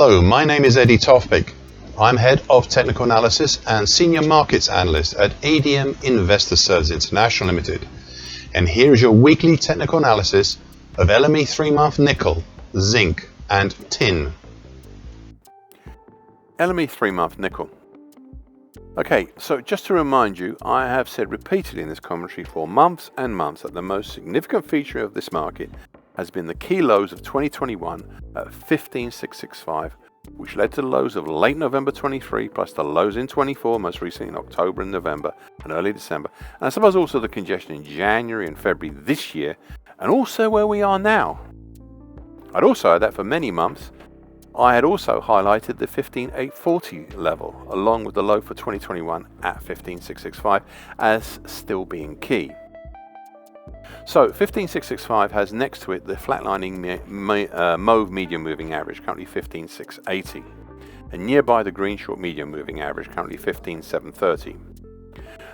Hello, my name is Eddie Tofpik. I'm Head of Technical Analysis and Senior Markets Analyst at ADM Investor Services International Limited. And here is your weekly technical analysis of LME 3-month nickel, zinc and tin. LME 3-month nickel. Okay, so just to remind you, I have said repeatedly in this commentary for months and months that the most significant feature of this market has been the key lows of 2021 at 15,665, which led to the lows of late November 23 plus the lows in 24, most recently in October and November and early December, and I suppose also the congestion in January and February this year, and also where we are now. I'd also add that for many months I had also highlighted the 15,840 level along with the low for 2021 at 15,665 as still being key. So 15,665 has next to it the flatlining mauve medium moving average, currently 15,680, and nearby the green short medium moving average, currently 15,730.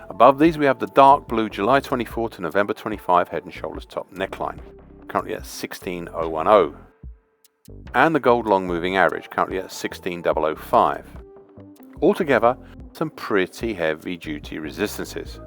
Above these we have the dark blue July 24 to November 25 head and shoulders top neckline, currently at 16,010, and the gold long moving average, currently at 16,005. Altogether, some pretty heavy duty resistances.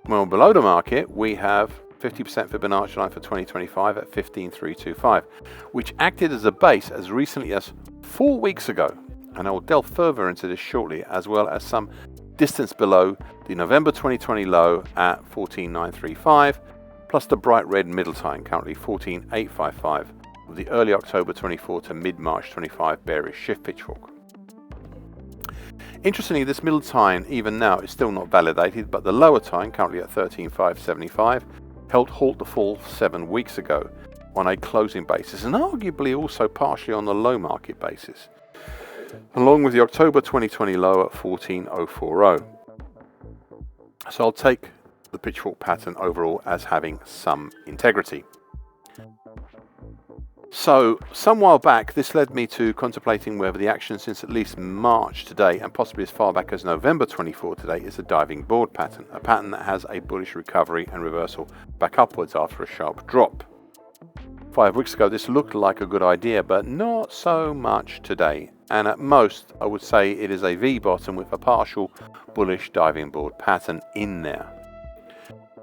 Well, below the market we have 50% Fibonacci line for 2025 at 15,325, which acted as a base as recently as 4 weeks ago, and I will delve further into this shortly, as well as some distance below the November 2020 low at 14,935, plus the bright red middle time, currently 14,855, with the early October 24 to mid-March 25 bearish shift pitchfork. Interestingly, this middle time even now is still not validated, but the lower time, currently at 13,575, helped halt the fall 7 weeks ago on a closing basis, and arguably also partially on the low market basis, along with the October 2020 low at 14,040. So I'll take the pitchfork pattern overall as having some integrity. So, some while back, this led me to contemplating whether the action since at least March today, and possibly as far back as November 24 today, is a diving board pattern, a pattern that has a bullish recovery and reversal back upwards after a sharp drop. 5 weeks ago this looked like a good idea, but not so much today, and at most I would say it is a V bottom with a partial bullish diving board pattern in there.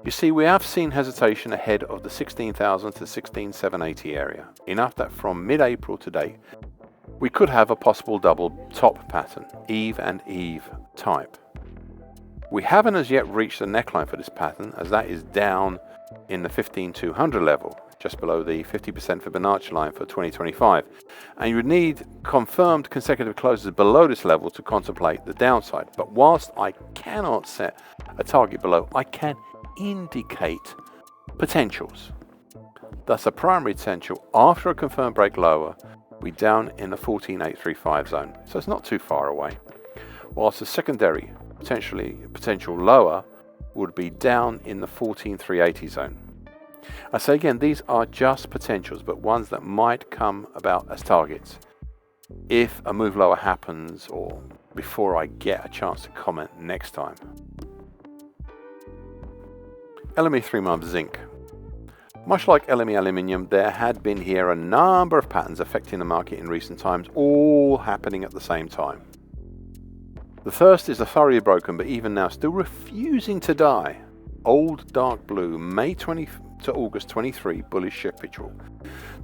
You see, we have seen hesitation ahead of the 16,000 to 16,780 area, enough that from mid-April to date, we could have a possible double top pattern, Eve and Eve type. We haven't as yet reached the neckline for this pattern, as that is down in the 15,200 level, just below the 50% Fibonacci line for 2025, and you would need confirmed consecutive closes below this level to contemplate the downside. But whilst I cannot set a target below, I can indicate potentials. Thus a primary potential after a confirmed break lower, we down in the 14,835 zone, so it's not too far away, whilst the secondary potential lower would be down in the 14,380 zone. I say again, these are just potentials, but ones that might come about as targets if a move lower happens or before I get a chance to comment next time. LME 3-month zinc. Much like LME aluminium, there had been here a number of patterns affecting the market in recent times, all happening at the same time. The first is the thoroughly broken, but even now still refusing to die, old dark blue May 20 to August 23 bullish shift pitchfork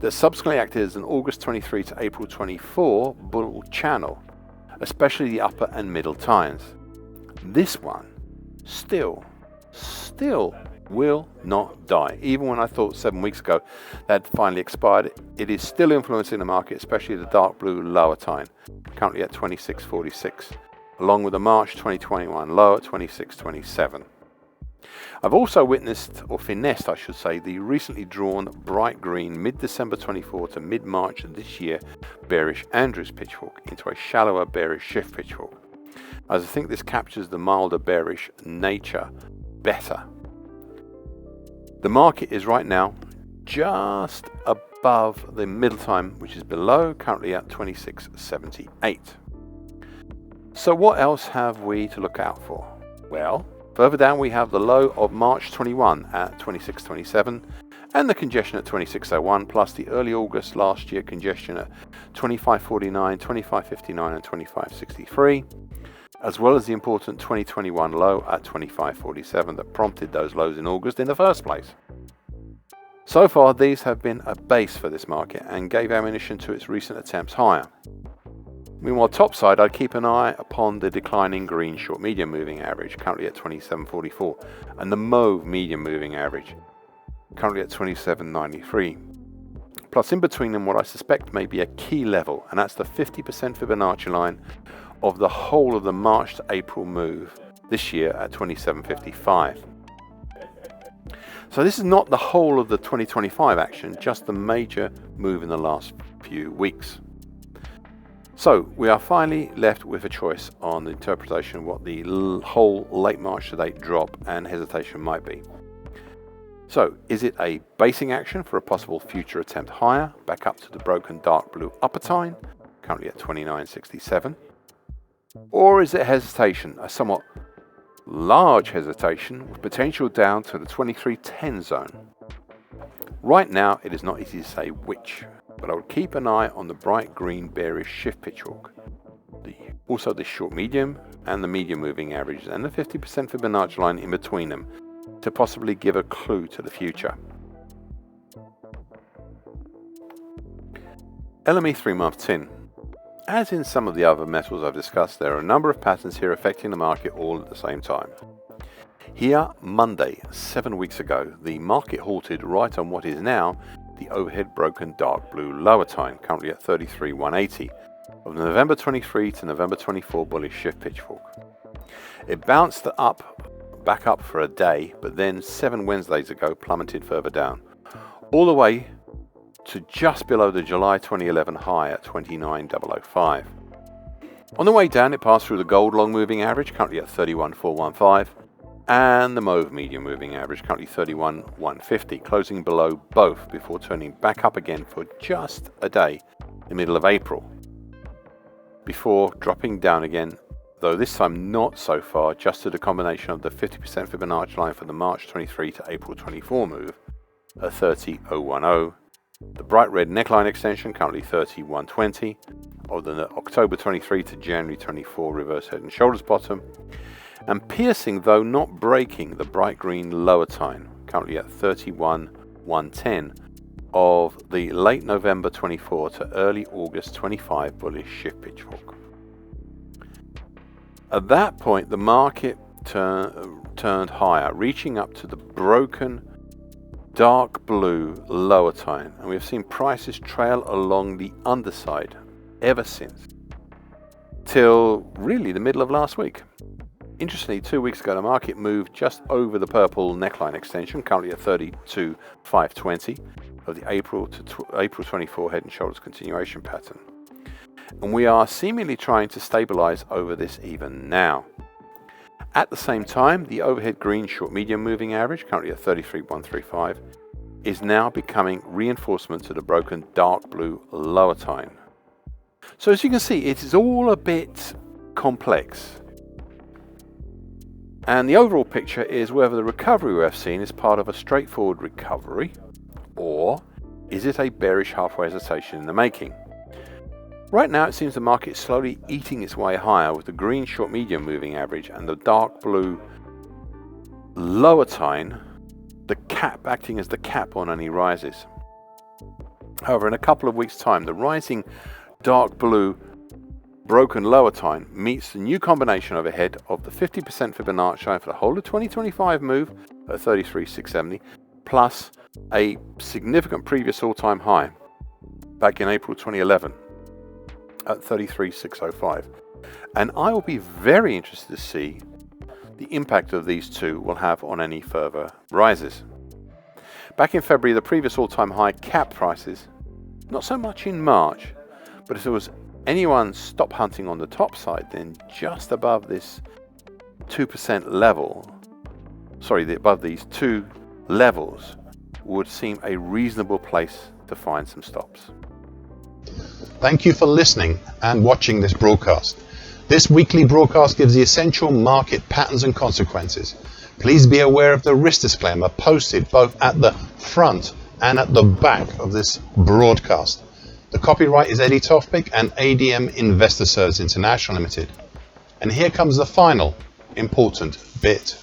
that subsequently acted as an August 23 to April 24 bull channel, especially the upper and middle times. This one still will not die. Even when I thought 7 weeks ago that had finally expired, it is still influencing the market, especially the dark blue lower time, currently at 26.46, along with the March 2021 low at 26.27. I've also witnessed, or finessed I should say, the recently drawn bright green mid-December 24 to mid-March this year bearish Andrews pitchfork into a shallower bearish shift pitchfork, as I think this captures the milder bearish nature better. The market is right now just above the middle time, which is below, currently at 26.78. So what else have we to look out for? Well, further down we have the low of March 21 at 26.27 and the congestion at 2601, plus the early August last year congestion at 2549, 2559 and 2563, as well as the important 2021 low at 2547 that prompted those lows in August in the first place. So far, these have been a base for this market and gave ammunition to its recent attempts higher. Meanwhile, topside, I'd keep an eye upon the declining green short medium moving average, currently at 2744, and the mauve medium moving average, currently at 2793. Plus, in between them, what I suspect may be a key level, and that's the 50% Fibonacci line of the whole of the March to April move this year at 2755. So this is not the whole of the 2025 action, just the major move in the last few weeks. So we are finally left with a choice on the interpretation of what the whole late March to date drop and hesitation might be. So is it a basing action for a possible future attempt higher, back up to the broken dark blue upper tine, currently at 2967? Or is it hesitation, a somewhat large hesitation with potential down to the 2310 zone? Right now it is not easy to say which, but I would keep an eye on the bright green bearish shift pitch hawk, also the short medium and the medium moving averages, and the 50% Fibonacci line in between them to possibly give a clue to the future. LME 3-month tin. As in some of the other metals I've discussed, there are a number of patterns here affecting the market all at the same time. Here, Monday, 7 weeks ago, the market halted right on what is now the overhead broken dark blue lower tine, currently at 33,180, of the November 23 to November 24 bullish shift pitch fork. It bounced back up for a day, but then 7 Wednesdays ago plummeted further down, all the way to just below the July 2011 high at 29,005. On the way down, it passed through the gold long moving average, currently at 31,415, and the mauve medium moving average, currently 31,150, closing below both before turning back up again for just a day in the middle of April, before dropping down again, though this time not so far, just to the combination of the 50% Fibonacci line for the March 23 to April 24 move at 30,010, the bright red neckline extension, currently 30,120, of the October 23 to January 24 reverse head and shoulders bottom, and piercing, though not breaking, the bright green lower tine, currently at 31,110, of the late November 24 to early August 25 bullish shift pitch fork. At that point, the market turned higher, reaching up to the broken dark blue lower tine, and we have seen prices trail along the underside ever since, till really the middle of last week. Interestingly, 2 weeks ago the market moved just over the purple neckline extension, currently at 32,520, of the April 24 head and shoulders continuation pattern, and we are seemingly trying to stabilize over this even now. At the same time, the overhead green short medium moving average, currently at 33,135, is now becoming reinforcement to the broken dark blue lower tine. So as you can see, it is all a bit complex. And the overall picture is whether the recovery we have seen is part of a straightforward recovery, or is it a bearish halfway hesitation in the making? Right now it seems the market is slowly eating its way higher, with the green short medium moving average and the dark blue lower tine, the cap, acting as the cap on any rises. However, in a couple of weeks' time, the rising dark blue broken lower tine meets the new combination overhead of the 50% Fibonacci line for the whole of 2025 move at 33,670, plus a significant previous all-time high back in April 2011. At 33,605, and I will be very interested to see the impact of these two will have on any further rises. Back in February, the previous all-time high capped prices, not so much in March, but if there was anyone stop hunting on the top side, then just above this 2% level, above these two levels would seem a reasonable place to find some stops. Thank you for listening and watching this broadcast. This weekly broadcast gives the essential market patterns and consequences. Please be aware of the risk disclaimer posted both at the front and at the back of this broadcast. The copyright is Eddie Tofpik and ADM Investor Services International Limited. And here comes the final important bit.